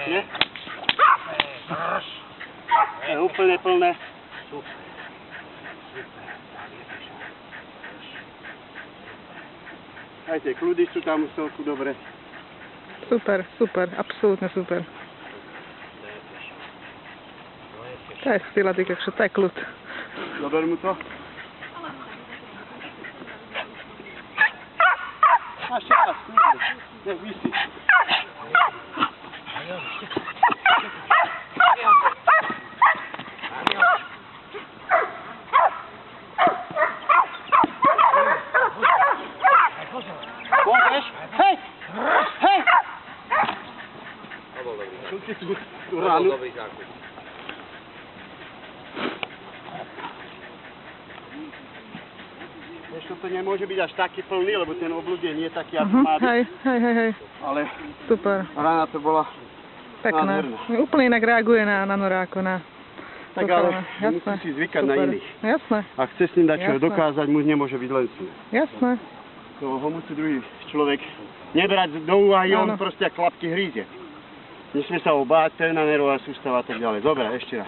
Nie? Je úplne plné. Aj tie kľudy sú tam v celku dobre. Super, super, absolútne super. To je skvělá, ty kakšo, to je kľud. Zober mu to. Máš čas, nech visí. Môžeš? Hej! Hej! To bol dobrý. Čo si tú ránu? Dobrý zákup. Vieš, to nemôže byť až taký plný, lebo ten oblúk je nie taký, ako má byť. Hej. Ale Super, rána to bola pekné. nádherná. Úplne inak reaguje na noráko, na... Tak ale musí si zvykať na iných. Jasné, Ak chce s ním dať čo Jasné. dokázať, mu nemôže byť len smie. jasné. To ho musí druhý človek nebrať do úvahy, on Áno. proste ako klapky hrízie. Nesmie sa ho báť, pevná nervová sústava a tak ďalej. Dobre, ešte raz.